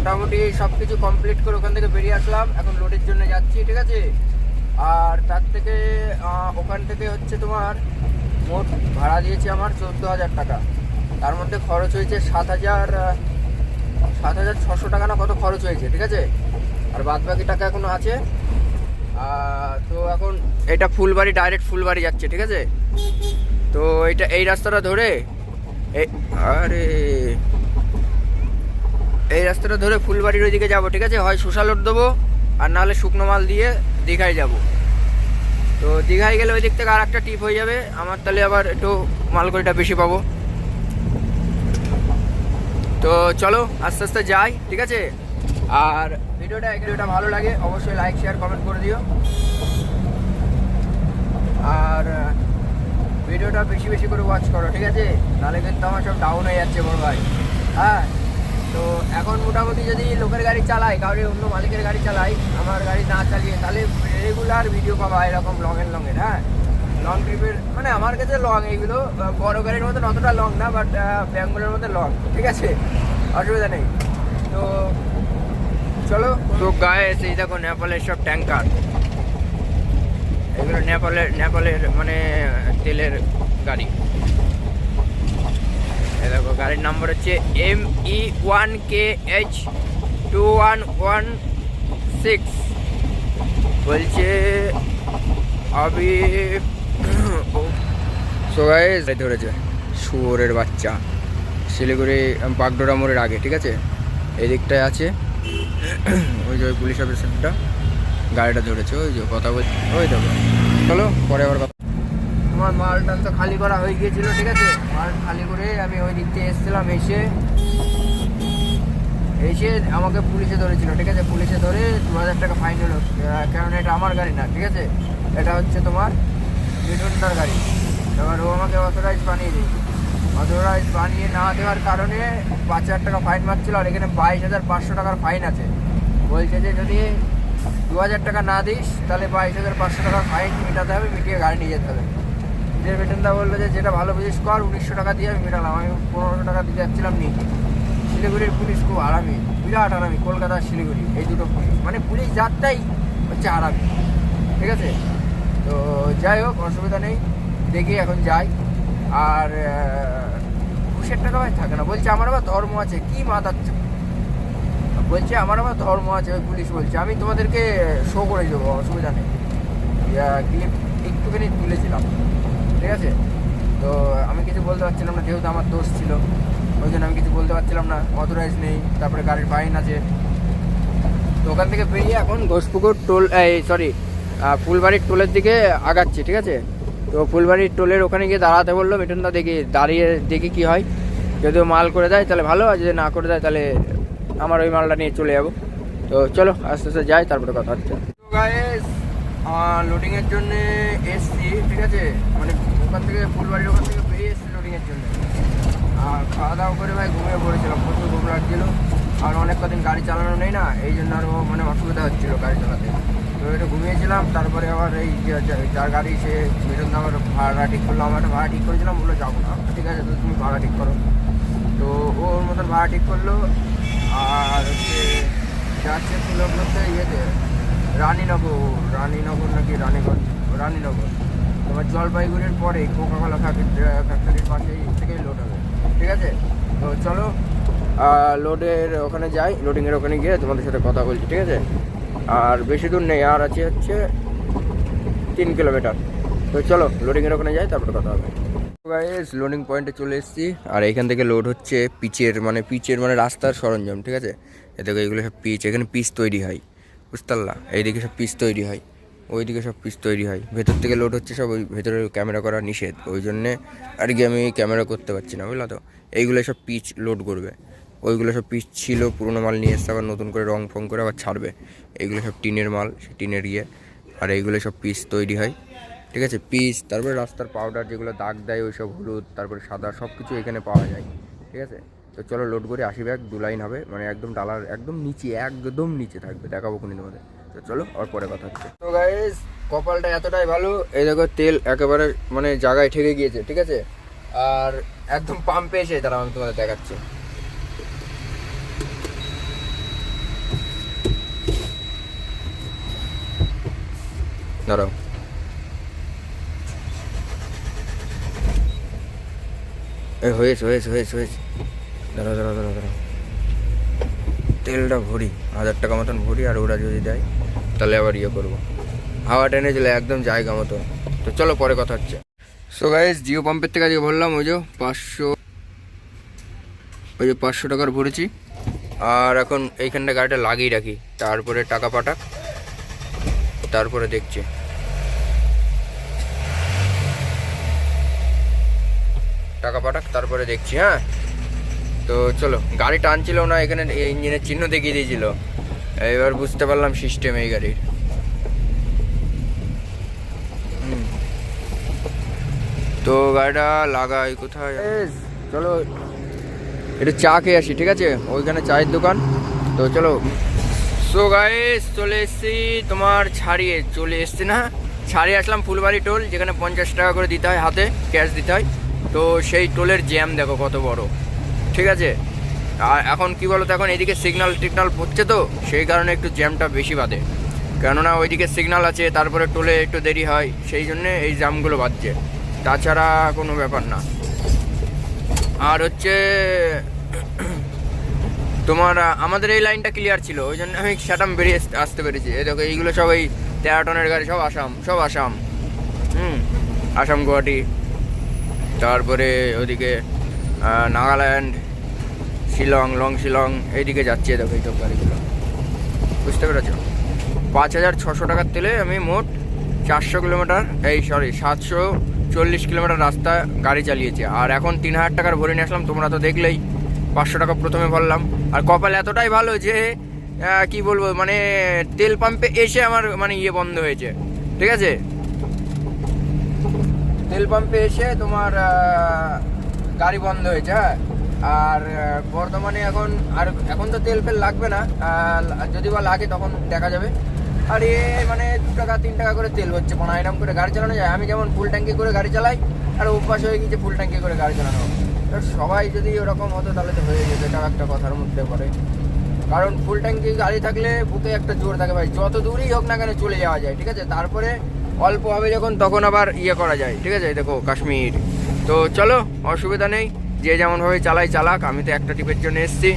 মোটামুটি সব কিছু কমপ্লিট করে ওখান থেকে বেরিয়ে আসলাম, এখন লোডের জন্য যাচ্ছি, ঠিক আছে। আর তার থেকে ওখান থেকে হচ্ছে তোমার মোট ভাড়া দিয়েছে আমার 14,000 টাকা। তার মধ্যে খরচ হয়েছে 7,600 টাকা না কত খরচ হয়েছে, ঠিক আছে। আর বাদ বাকি টাকা এখনো আছে। তো এখন এটা ফুলবাড়ি, ডাইরেক্ট ফুলবাড়ি যাচ্ছে, ঠিক আছে। তো এই রাস্তাটা ধরে এই রাস্তাটা ধরে ফুলবাড়ির ওইদিকে যাবো, ঠিক আছে। হয় শোষা লোড দেবো আর নাহলে শুকনো মাল দিয়ে দীঘায় যাব। তো দীঘায় গেলে ওই দিক থেকে আর একটা টিপ হয়ে যাবে আমার, তাহলে আবার একটু মালকড়িটা বেশি পাবো। তো চলো আস্তে আস্তে যাই, ঠিক আছে। আর ভিডিওটা ভালো লাগে অবশ্যই লাইক শেয়ার কমেন্ট করে দিও। আর ভিডিওটা বেশি বেশি করে ওয়াচ করো, ঠিক আছে, নাহলে কিন্তু আমার সব ডাউন হয়ে যাচ্ছে বড় ভাই। হ্যাঁ, তো এখন মোটামুটি যদি লোকের গাড়ি চালাই, কারোর অন্য মালিকের গাড়ি চালাই, আমার গাড়ি না চালিয়ে, তাহলে রেগুলার ভিডিও পাবা এরকম লংয়ের। হ্যাঁ, লং ট্রিপের মানে আমার কাছে লং, এইগুলো বড় গাড়ির মতন অতটা লং না, বাট ব্যাঙ্গলের মধ্যে লং, ঠিক আছে, অসুবিধা নেই। তো চলো। তো গায়ে এসে দেখো নেপালের সব ট্যাঙ্কার, এগুলো নেপালের মানে তেলের গাড়ি। দেখো গাড়ির নাম্বার হচ্ছে ME1KH2116। বলছে আবি ধরেছে শুয়োরের বাচ্চা, শিলিগুড়ি বাগডোরা মোড়ের আগে, ঠিক আছে, এই দিকটায় আছে। ওই যে ওই পুলিশ অফিসারটা গাড়িটা ধরেছে, ওই যে কথা বলছে, ওই দেখো। চলো পরে আবার কথা। আমার মালটা তো খালি করা হয়ে গিয়েছিল, ঠিক আছে। মাল খালি করে আমি ওই দিক থেকে এসেছিলাম, এসে আমাকে পুলিশে ধরেছিল, ঠিক আছে। পুলিশে ধরে 2,000 টাকা ফাইন হলো, কারণ এটা আমার গাড়ি না, ঠিক আছে, এটা হচ্ছে তোমার মিঠুনদার গাড়ি। এবার ও আমাকে অথরাইজ বানিয়ে দিয়েছে। অথরাইজ বানিয়ে না দেওয়ার কারণে 5,000 টাকা ফাইন মারছিল। আর এখানে 22,500 টাকার ফাইন আছে। বলছে যে যদি 2,000 টাকা না দিস তাহলে 22,500 টাকার ফাইন মেটাতে হবে, মিটিয়ে গাড়ি নিয়ে যেতে হবে। যে মিঠুনদা বললো যে যেটা ভালো বুঝিস কর, 1,900 টাকা দিয়ে আমি মেটালাম। আমি 1,500 টাকা দিতে যাচ্ছিলাম নিয়ে। শিলিগুড়ির পুলিশ খুব আরামি, বিরাট আরামি। কলকাতা শিলিগুড়ি এই দুটো পুলিশ, মানে পুলিশ যাত্রাই হচ্ছে আরামি, ঠিক আছে। তো যাই হোক, অসুবিধা নেই, দেখি এখন যাই। আর ঘুষের টাকা ভাই থাকে না। বলছে আমার আবার ধর্ম আছে, কি মাতাচ্ছে। বলছে আমার আবার ধর্ম আছে, ওই পুলিশ বলছে। আমি তোমাদেরকে শো করে দেবো, অসুবিধা নেই। ক্লিপ একটুখানি তুলেছিলাম, ঠিক আছে। তো আমি কিছু বলতে পারছিলাম না, যেহেতু আমার দোষ ছিল, ওই জন্য আমি কিছু বলতে পারছিলাম না। অথরাইজ নেই, তারপরে গাড়ির ফাইন আছে। তো ওখান থেকে বেরিয়ে এখন ঘোষপুকুর টোল, ফুলবাড়ির টোলের দিকে আগাচ্ছি, ঠিক আছে। তো ফুলবাড়ির টোলের ওখানে গিয়ে দাঁড়াতে বললো মিঠুনদা, দাঁড়িয়ে দেখি কি হয়। যদি মাল করে দেয় তাহলে ভালো, আর যদি না করে দেয় তাহলে আমার ওই মালটা নিয়ে চলে যাবো। তো চলো আস্তে আস্তে যাই, তারপরে কথা হচ্ছে। তো গাইস, লোডিংয়ের জন্যে এসছি, ঠিক আছে, মানে ওখান থেকে ফুলবাড়ির ওখান থেকে বেরিয়ে এসছি লোডিংয়ের জন্য। আর খাওয়া দাওয়া করে ভাই ঘুমিয়ে পড়েছিলাম, প্রচুর ঘুম লাগছিলো। আর অনেক কদিন গাড়ি চালানো নেই না, এই জন্য আরও মানে অসুবিধা হচ্ছিলো গাড়ি চালাতে। তো এটা ঘুমিয়েছিলাম। তারপরে আবার এই যার গাড়ি, সে মিঠুনদা আমার ভাড়া ঠিক করলো। আমার একটা ভাড়া ঠিক করেছিলাম, বললো যাবো না, ঠিক আছে তুমি ভাড়া ঠিক করো। তো ওর মতন ভাড়া ঠিক করলো। আর হচ্ছে যাচ্ছে সুলভ করতে ইয়েতে রানীনগর নাকি রানীনগর তোমার জলপাইগুড়ির পরে কোকাকোলা ফ্যাক্টরির পাশেই থেকেই লোড হবে, ঠিক আছে। তো চলো লোডের ওখানে যাই, লোডিংয়ের ওখানে গিয়ে তোমাদের সাথে কথা বলছি, ঠিক আছে। আর বেশি দূর নেই, আর আছে হচ্ছে 3 কিলোমিটার। তো চলো লোডিংয়ের ওখানে যাই, তারপরে কথা হবে। গাইস, লোডিং পয়েন্টে চলে এসেছি। আর এখান থেকে লোড হচ্ছে পিচের মানে রাস্তার সরঞ্জাম, ঠিক আছে। এদিকে এগুলো সব পিচ, এখানে পিচ তৈরি হয়, বুঝতে পারলা। এইদিকে সব পিচ তৈরি হয়, ওইদিকে সব পিচ তৈরি হয়। ভেতর থেকে লোড হচ্ছে সব, ওই ভেতরে ক্যামেরা করা নিষেধ, ওই জন্যে আর কি আমি ক্যামেরা করতে পারছি না, বুঝলা তো। এইগুলো সব পিচ লোড করবে, ওইগুলো সব পিচ ছিল, পুরোনো মাল নিয়ে এসছে, আবার নতুন করে রং ফং করে আবার ছাড়বে। এইগুলো সব টিনের মাল, সে টিনের ইয়ে। আর এইগুলো সব পিচ তৈরি হয়, ঠিক আছে, পিচ। তারপরে রাস্তার পাউডার যেগুলো দাগ দেয়, ওই সব হলুদ, তারপরে সাদা, সব কিছু এখানে পাওয়া যায়, ঠিক আছে। তো চলো লোড করে 80 ব্যাগ 2 লাইন হবে, মানে একদম ডালার একদম নিচে থাকবে, দেখাবো কোনদিন তোমাদের। তো চলো আর পরে কথা হচ্ছে। তো গাইস, কপালটা এতটাই ভালো, এই দেখো তেল একেবারে মানে জায়গায় ঠেকে গিয়েছে, ঠিক আছে। আর একদম পাম্পে এসে, তারা আমি তোমাদের দেখাচ্ছি। দাঁড়াও, হয়েছে হয়েছে হয়েছে হয়েছে, দাঁড়াও দাঁড়াও দাঁড়াও দাঁড়াও, তেলটা ভরি 1000 টাকা মতন ভরি, আর ওরা যদি দেয় তাহলে আবার ইয়ে করবো, হাওয়া টেনে চলে একদম জায়গা মতো। তো চলো পরে কথা হচ্ছে। সো গাইস, জিও পাম্পের থেকে আজকে ভরলাম ওই যে 500 টাকার ভরেছি। আর এখন এইখানটা গাড়িটা লাগিয়ে রাখি, তারপরে টাকা পাঠাক, তারপরে দেখছি। টাকা পাঠাক তারপরে দেখছি। হ্যাঁ, তো চলো। গাড়ি টানছিল না, এখানে ইঞ্জিনের চিহ্ন দেখিয়ে দিয়েছিল, এবার বুঝতে পারলাম সিস্টেম এই গাড়ির। তো গাড়িটা লাগাই কোথায়, চলো একটু চা খেয়ে আসি, ঠিক আছে? ওইখানে চায়ের দোকান। তো চলো। সো গাইস, চলে এসছি তোমার চলে এসছি না, ছাড়িয়ে আসলাম ফুলবাড়ি টোল, যেখানে 50 টাকা করে দিতে হয়, হাতে ক্যাশ দিতে হয়। তো সেই টোলের জ্যাম দেখো কত বড়, ঠিক আছে? আর এখন কি বলো তো, এখন এদিকে সিগন্যাল টিগনাল পড়ছে, তো সেই কারণে একটু জ্যামটা বেশি বাঁধে, কেননা ওইদিকে সিগন্যাল আছে, তারপরে টোলে একটু দেরি হয়, সেই জন্যে এই জ্যামগুলো বাজছে, তাছাড়া কোনো ব্যাপার না। আর হচ্ছে তোমার আমাদের এই লাইনটা ক্লিয়ার ছিল, ওই জন্য আমি সেটাম বেরিয়ে আসতে পেরেছি। এই দেখো, এইগুলো সব এই 13 টনের গাড়ি, সব আসাম। আসাম গুয়াহাটি, তারপরে ওদিকে নাগাল্যান্ড, লং শিলং, এইদিকে যাচ্ছে। দেখো এইসব গাড়িগুলো, বুঝতে পেরেছ? 5600 টাকার তেলে আমি মোট 400 কিলোমিটার 740 কিলোমিটার রাস্তা গাড়ি চালিয়েছি। আর এখন 3000 টাকার ভরে নিয়ে আসলাম, তোমরা তো দেখলেই। 500 টাকা প্রথমে ভরলাম। আর কপাল এতটাই ভালো যে কি বলবো, মানে তেল পাম্পে এসে আমার মানে ইয়ে বন্ধ হয়েছে, ঠিক আছে? তেল পাম্পে এসে তোমার গাড়ি বন্ধ হয়েছে। হ্যাঁ, আর বর্তমানে এখন তো তেল ফেল লাগবে না, যদি বা লাগে তখন দেখা যাবে। আর মানে 2 টাকা 3 টাকা করে তেল হচ্ছে, কোনো আইরাম করে গাড়ি চালানো যায়। আমি যেমন ফুল ট্যাঙ্কি করে গাড়ি চালাই, আর অভ্যাস হয়ে গেছে ফুল ট্যাঙ্কি করে গাড়ি চালানো। সবাই যদি ওরকম হতো তাহলে তো হয়ে যেত, এটাও একটা কথার মধ্যে পড়ে। কারণ ফুল ট্যাঙ্কি গাড়ি থাকলে বুকে একটা জোর থাকে ভাই, যত দূরই হোক না কেন চলে যাওয়া যায়, ঠিক আছে? তারপরে অল্প হবে যখন, তখন আবার ইয়ে করা যায়, ঠিক আছে? দেখো কাশ্মীর। তো চলো, অসুবিধা নেই, যে যেমনভাবে চালাক। আমি তো একটা ট্রিপের জন্য এসেছি।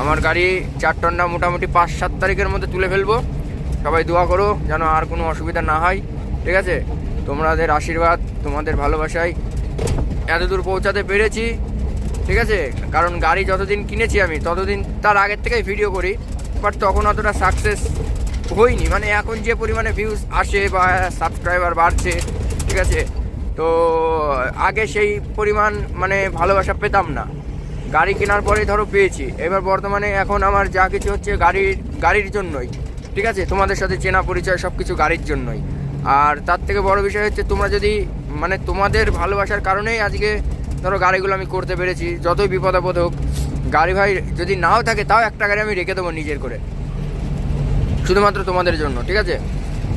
আমার গাড়ি 4 টনটা মোটামুটি 5-7 তারিখের মধ্যে তুলে ফেলবো। সবাই দোয়া করো যেন আর কোনো অসুবিধা না হয়, ঠিক আছে? তোমাদের আশীর্বাদ, তোমাদের ভালোবাসায় এতদূর পৌঁছাতে পেরেছি, ঠিক আছে? কারণ গাড়ি যতদিন কিনেছি আমি, ততদিন তার আগের থেকেই ভিডিও করি, বাট তখন অতটা সাকসেস হইনি। মানে এখন যে পরিমাণে ভিউজ আসে বা সাবস্ক্রাইবার বাড়ছে, ঠিক আছে? তো আগে সেই পরিমাণ মানে ভালোবাসা পেতাম না, গাড়ি কেনার পরেই ধরো পেয়েছি। এবার বর্তমানে এখন আমার যা কিছু হচ্ছে গাড়ির জন্যই, ঠিক আছে? তোমাদের সাথে চেনা পরিচয় সব কিছু গাড়ির জন্যই। আর তার থেকে বড় বিষয় হচ্ছে, তোমরা যদি মানে তোমাদের ভালোবাসার কারণেই আজকে ধরো গাড়িগুলো আমি করতে পেরেছি। যতই বিপদ আপদ হোক, গাড়ি ভাই যদি নাও থাকে, তাও একটা গাড়ি আমি রেখে দেবো নিজের করে, শুধুমাত্র তোমাদের জন্য, ঠিক আছে?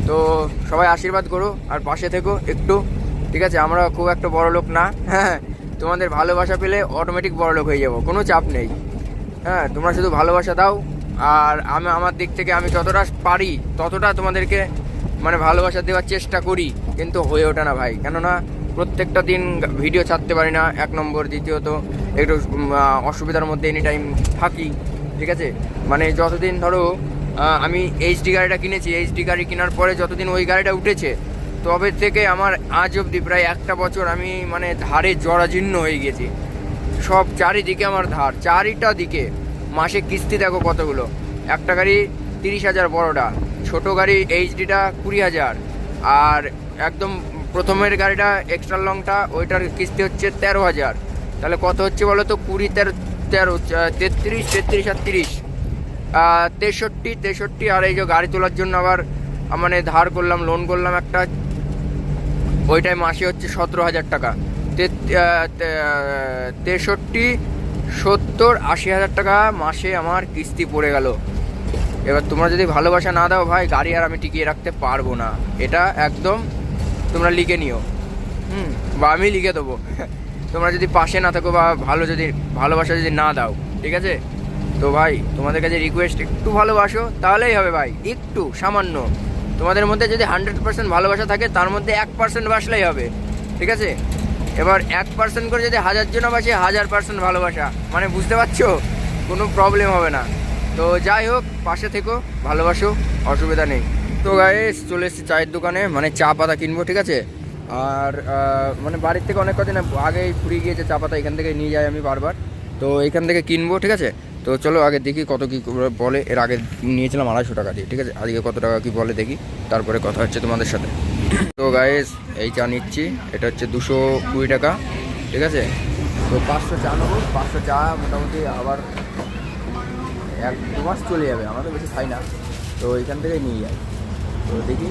তো সবাই আশীর্বাদ করো আর পাশে থেকো একটু, ঠিক আছে? আমরা খুব একটা বড় লোক না, হ্যাঁ, তোমাদের ভালোবাসা পেলে অটোমেটিক বড় লোক হয়ে যাবো, কোনো চাপ নেই। হ্যাঁ, তোমরা শুধু ভালোবাসা দাও, আর আমার দিক থেকে আমি যতটা পারি ততটা তোমাদেরকে মানে ভালোবাসা দেওয়ার চেষ্টা করি, কিন্তু হয়ে ওঠে না ভাই। কেননা প্রত্যেকটা দিন ভিডিও ছাড়তে পারি না, 1 নম্বর। দ্বিতীয়ত একটু অসুবিধার মধ্যে এনি টাইম থাকি, ঠিক আছে? মানে যতদিন ধরো আমি এইচডি গাড়িটা কিনেছি, এইচডি গাড়ি কেনার পরে যতদিন ওই গাড়িটা উঠেছে, তবে থেকে আমার আজ অবধি প্রায় 1টা বছর আমি মানে ধারে জরাজীর্ণ হয়ে গেছি। সব চারিদিকে আমার ধার, চারিটা দিকে। মাসে কিস্তি দেখো কতগুলো। একটা গাড়ি 30,000 বড়টা, ছোট গাড়ি এইচডিটা 20,000, আর একদম প্রথমের গাড়িটা এক্সট্রা লংটা, ওইটার কিস্তি হচ্ছে 13,000। তাহলে কত হচ্ছে বলো তো? 20, 13, 33 আর 30, 63। আর এই যে গাড়ি তোলার জন্য আবার মানে ধার করলাম, লোন করলাম একটা, ওইটাই মাসে হচ্ছে 17,000 টাকা। 63, 70, 80,000 টাকা মাসে আমার কিস্তি পড়ে গেল। এবার তোমরা যদি ভালোবাসা না দাও ভাই, গাড়ি আর আমি টিকিয়ে রাখতে পারবো না। এটা একদম তোমরা লিখে নিও, বা আমি লিখে দেবো। তোমরা যদি পাশে না থাকো বা ভালোবাসা যদি না দাও, ঠিক আছে? তো ভাই তোমাদের কাছে রিকোয়েস্ট, একটু ভালোবাসো, তাহলেই হবে ভাই, একটু সামান্য, তোমাদের মধ্যে যদি 100% ভালোবাসা থাকে তার মধ্যে 1% বাসলেই হবে, ঠিক আছে? এবার 1% করে যদি 1000 জন বাসে 1000% ভালোবাসা, মানে বুঝতে পারছো, কোনো প্রবলেম হবে না। তো যাই হোক, পাশে থেকো, ভালোবাসো, অসুবিধা নেই। তো গাইস চলে এসেছি চায়ের দোকানে, মানে চা পাতা কিনবো, ঠিক আছে? আর মানে বাড়ির থেকে অনেক কদিন আগেই ফুরিয়ে গিয়েছে চা পাতা, এখান থেকে নিয়ে যাই আমি বারবার, তো এখান থেকে কিনবো, ঠিক আছে? তো চলো আগে দেখি কত কী বলে। এর আগে নিয়েছিলাম 250 টাকা দিয়ে, ঠিক আছে? আজকে কত টাকা কী বলে দেখি, তারপরে কথা হচ্ছে তোমাদের সাথে। তো গাইস এই চা নিচ্ছি, এটা হচ্ছে 220 টাকা, ঠিক আছে? তো 500 চা নেবো, 500 চা মোটামুটি আবার 1-2 মাস চলে যাবে, আমরা তো বেশি খাই না, তো এইখান থেকেই নিয়ে যাই। তো দেখি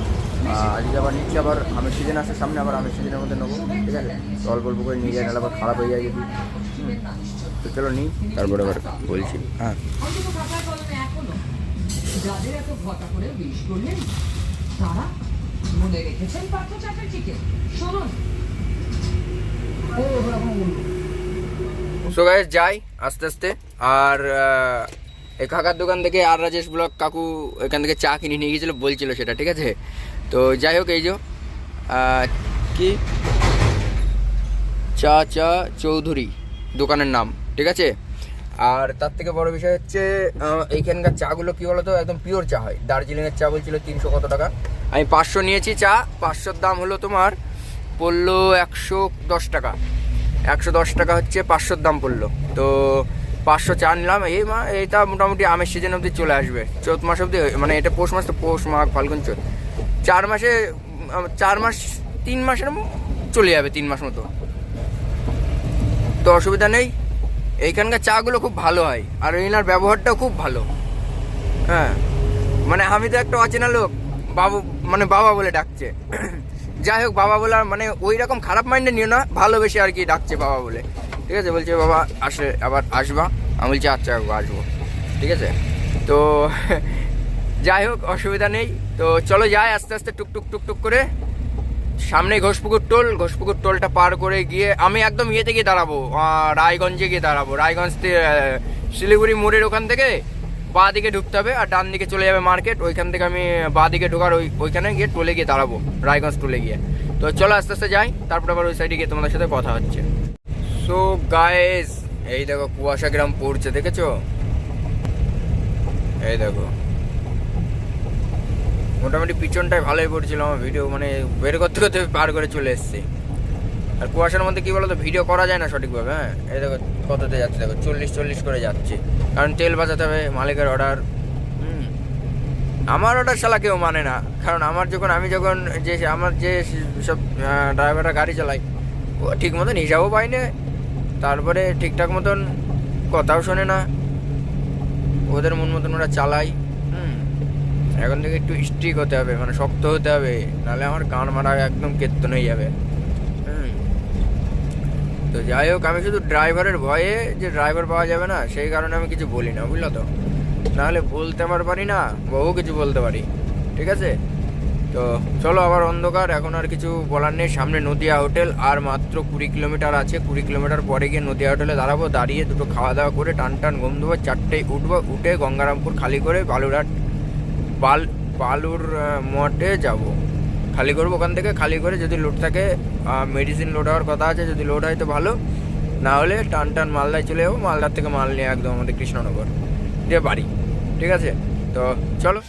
আজকে আবার নিচ্ছি, আবার আমের সিজন আসে সামনে, আবার আমের সিজনের মধ্যে নেবো, ঠিক আছে? তো অল্প অল্প করে নিয়ে যাই, নাহলে আবার খারাপ হয়ে যায় যদি। তো চলো নিই, তারপরে আবার বলছি। হ্যাঁ, যাদের এত ঘটা করে উইশ করলেন তারা মনে রেখেছেন পার্থ চ্যাটার্জিকে। শুনুন, সো গাইস যাই আস্তে আস্তে। আর এই কাকার দোকান থেকে আর রাজেশ ব্লক কাকু এখান থেকে চা কিনে নিয়ে গিয়েছিলো, বলছিল সেটা, ঠিক আছে? তো যাই হোক, এই যে কি চা চৌধুরী দোকানের নাম, ঠিক আছে? আর তার থেকে বড় বিষয় হচ্ছে এইখানকার চাগুলো কী বলো তো, একদম পিওর চা হয়। দার্জিলিংয়ের চা বলছিল 300 কত টাকা, আমি 500 নিয়েছি চা। 500-র দাম হলো তোমার পড়লো 110 টাকা। 110 টাকা হচ্ছে 500-র দাম পড়লো। তো 500 চা নিলাম। এইটা মোটামুটি আমের সিজন অবধি চলে আসবে, চৈত মাস অবধি, মানে এটা পৌষ মাস, তো পৌষ মাঘ ফাল্গুন চৈত 4 মাসে, 4 মাস 3 মাসের চলে যাবে, 3 মাস মতো, তো অসুবিধা নেই। এইখানকার চাগুলো খুব ভালো হয়, আর এনার ব্যবহারটাও খুব ভালো। হ্যাঁ, মানে আমি তো একটা অচেনা লোক, বাবু মানে বাবা বলে ডাকছে। যাই হোক, বাবা বলার মানে ওই রকম খারাপ মাইন্ডে নিও না, ভালোবেসে আর কি ডাকছে বাবা বলে, ঠিক আছে? বলছে বাবা আসলে আবার আসবা, আমি বলছি আচ্ছা আসবো, ঠিক আছে? তো যাই হোক, অসুবিধা নেই। তো চলো যাই আস্তে আস্তে, টুকটুক টুকটুক করে। সামনে ঘোষপুকুর টোলটা পার করে গিয়ে আমি একদম ইয়েতে গিয়ে দাঁড়াবো, রায়গঞ্জে গিয়ে দাঁড়াবো। রায়গঞ্জ শিলিগুড়ি মোড়ের ওখান থেকে বাঁ দিকে ঢুকতে হবে, আর ডান দিকে চলে যাবে মার্কেট। ওইখান থেকে আমি বাঁ দিকে ঢোকার ওইখানে গিয়ে টোলে গিয়ে দাঁড়াবো, রায়গঞ্জ টোলে গিয়ে। তো চলো আস্তে আস্তে যাই, তারপর আবার ওই সাইডে গিয়ে তোমাদের সাথে কথা হচ্ছে। সো গাইস এই দেখো কুয়াশা গ্রাম পড়ছে, দেখেছো? এই দেখো, মোটামুটি পিছনটায় ভালোই পড়ছিল আমার ভিডিও, মানে বের করতে করতে পার করে চলে এসেছি। আর কুয়াশার মধ্যে কী বলো তো, ভিডিও করা যায় না সঠিকভাবে। হ্যাঁ, এই দেখো কততে যাচ্ছে, দেখো 40 করে যাচ্ছে, কারণ তেল বাঁচাতে হবে, মালিকের অর্ডার। আমার অর্ডার শালা কেউ মানে না, কারণ আমি যখন আমার যে সব ড্রাইভাররা গাড়ি চালাই, ও ঠিক মতন হিসাবও পাই না, তারপরে ঠিকঠাক মতন কথাও শোনে না, ওদের মন মতন ওরা চালাই। এখন থেকে একটু স্ট্রিক হতে হবে, মানে শক্ত হতে হবে, নাহলে আমার গান মারা একদম কেত্তন হয়ে যাবে। তো যাই হোক, আমি শুধু ড্রাইভারের ভয়ে, যে ড্রাইভার পাওয়া যাবে না, সেই কারণে আমি কিছু বলি না, বুঝলো তো? নাহলে বলতে আমার পারি না, বহু কিছু বলতে পারি, ঠিক আছে? তো চলো, আবার অন্ধকার, এখন আর কিছু বলার নেই। সামনে নদিয়া হোটেল, আর মাত্র 20 কিলোমিটার আছে। 20 কিলোমিটার পরে গিয়ে নদিয়া হোটেলে দাঁড়াবো, দাঁড়িয়ে দুটো খাওয়া দাওয়া করে টান ঘুম দেবো। 4টেয় উঠবো, উঠে গঙ্গারামপুর খালি করে বালুরহাট বালুর মঠে যাব, খালি করবো। ওখান থেকে খালি করে যদি লোড থাকে, মেডিসিন লোড হওয়ার কথা আছে, যদি লোড হয় তো ভালো, না হলে টান মালদায় চলে যাবো। মালদার থেকে মাল নিয়ে একদম আমাদের কৃষ্ণনগর যে বাড়ি, ঠিক আছে? তো চলো।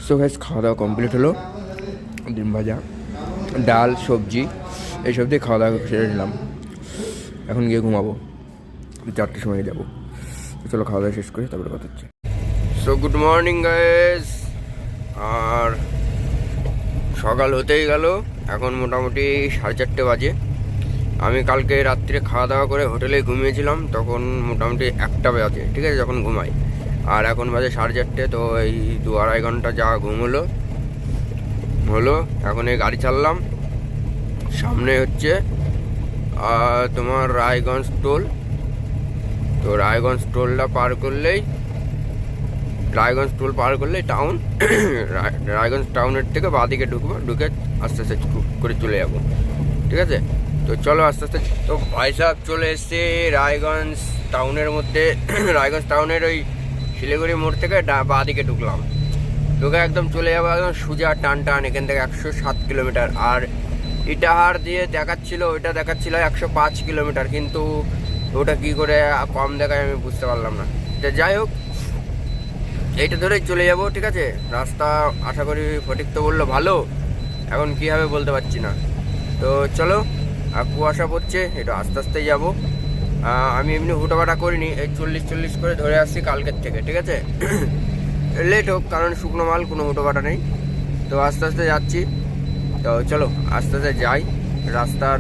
সো গাইস, খাওয়া দাওয়া কমপ্লিট হলো, ডিম ভাজা, ডাল, সবজি, এইসব দিয়ে খাওয়া দাওয়া সেরে নিলাম। এখন গিয়ে ঘুমাবো, 4টের সময় যাবো। চলো খাওয়া দাওয়া শেষ করে তারপরে কথা হচ্ছে। সো গুড মর্নিং গাইস, আর সকাল হতেই গেল, এখন মোটামুটি 4:30 বাজে। আমি কালকে রাত্রে খাওয়া দাওয়া করে হোটেলে ঘুমিয়েছিলাম, তখন মোটামুটি 1টা বাজে, ঠিক আছে, যখন ঘুমাই। আর এখন বাজে 4:30, তো এই 2-2.5 ঘন্টা যা ঘুম হলো। এখন এই গাড়ি চাললাম, সামনে হচ্ছে তোমার রায়গঞ্জ টোল। তো রায়গঞ্জ টোলটা পার করলেই টাউন। রায়গঞ্জ টাউনের থেকে বাঁ দিকে ঢুকবো, ঢুকে আস্তে আস্তে করে চলে যাবো, ঠিক আছে? তো চলো আস্তে আস্তে। তো ভাই সাহেব চলে এসছে রায়গঞ্জ টাউনের মধ্যে। রায়গঞ্জ টাউনের ওই শিলিগুড়ি মোড় থেকে বাঁ দিকে ঢুকলাম। ঢুকে একদম চলে যাবো একদম সোজা টান টান এখান থেকে 107 কিলোমিটার। আর ইটাহার দিয়ে দেখাচ্ছিল, ওইটা দেখাচ্ছিল 105 কিলোমিটার, কিন্তু ওটা কি করে কম দেখায় আমি বুঝতে পারলাম না। তো যাই হোক, এইটা ধরেই চলে যাব, ঠিক আছে। রাস্তা আশা করি ফটিক তো বললো ভালো, এখন কী হবে বলতে পারছি না। তো চলো, আর কুয়াশা পড়ছে, একটু আস্তে আস্তে যাবো। আমি এমনি হুটোপাটা করিনি, এই 40 করে ধরে আসছি কালকের থেকে, ঠিক আছে। লেট হোক, কারণ শুকনো মাল, কোনো হুটোপাটা নেই। তো আস্তে আস্তে যাচ্ছি। তো চলো আস্তে আস্তে যাই। রাস্তার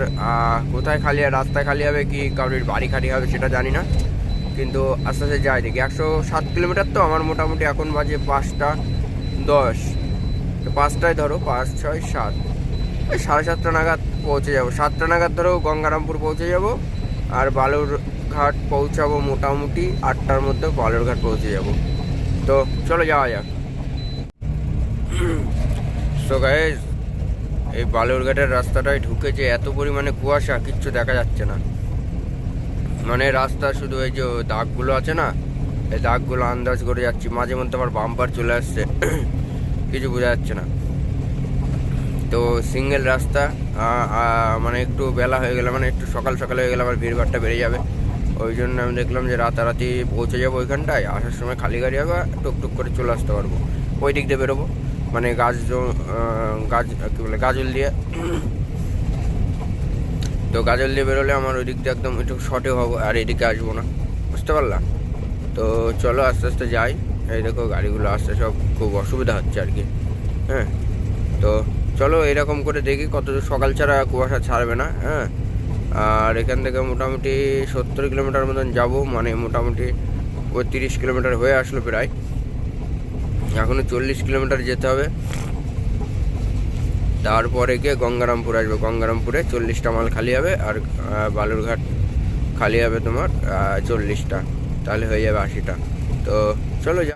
কোথায় খালি, রাস্তায় খালি হবে কি কারোর বাড়ি খালি হবে সেটা জানি না, কিন্তু আস্তে আস্তে যাই দেখি। 107 কিলোমিটার তো আমার মোটামুটি এখন বাজে 5টা 10। তো 5টায় ধরো 5, 6, 7, 7:30 নাগাদ পৌঁছে যাবো। 7টা নাগাদ ধরো গঙ্গারামপুর পৌঁছে যাব, আর বালুরঘাট পৌঁছাবো মোটামুটি 8টার মধ্যে বালুরঘাট পৌঁছে যাব। তো চলো যাওয়া যাক। সো গাইস, এই বালুরঘাটের রাস্তাটায় ঢুকেছে এত পরিমাণে কুয়াশা, কিচ্ছু দেখা যাচ্ছে না। মানে রাস্তা শুধু এই যে দাগগুলো আছে না, এই দাগগুলো আন্দাজ করে যাচ্ছি। মাঝে মধ্যে আমার বাম্পার চলে আসছে, কিছু বোঝা যাচ্ছে না। তো সিঙ্গেল রাস্তা, মানে একটু বেলা হয়ে গেলে, মানে একটু সকাল সকাল হয়ে গেলে আমার ভিড়ভাড়টা বেড়ে যাবে। ওই জন্য আমি দেখলাম যে রাতারাতি পৌঁছে যাবো ওইখানটায়, আসার সময় খালি গাড়ি হবে, টুকটুক করে চলে আসতে পারবো। ওই দিক দিয়ে বেরোবো, মানে কী বলে গাজল দিয়ে। তো গাজল দিয়ে বেরোলে আমার ওই দিক দিয়ে একদম একটু শর্টে হবো, আর এদিকে আসবো না, বুঝতে পারলাম। তো চলো আস্তে আস্তে যাই। এই দেখো গাড়িগুলো আসতে সব খুব অসুবিধা হচ্ছে আর কি। হ্যাঁ, তো চলো এরকম করে দেখি কত সকাল ছাড়া কুয়াশা ছাড়বে না। হ্যাঁ, আর এখান থেকে মোটামুটি 70 কিলোমিটার মতন যাবো, মানে মোটামুটি ওই 30 কিলোমিটার হয়ে আসলো প্রায়। এখনও 40 কিলোমিটার যেতে হবে, তারপরে গিয়ে গঙ্গারামপুর আসবে। গঙ্গারামপুরে 40টা মাল খালি হবে, আর বালুরঘাট খালি হবে তোমার 40টা, তাহলে হয়ে যাবে 80টা। তো চলো যা।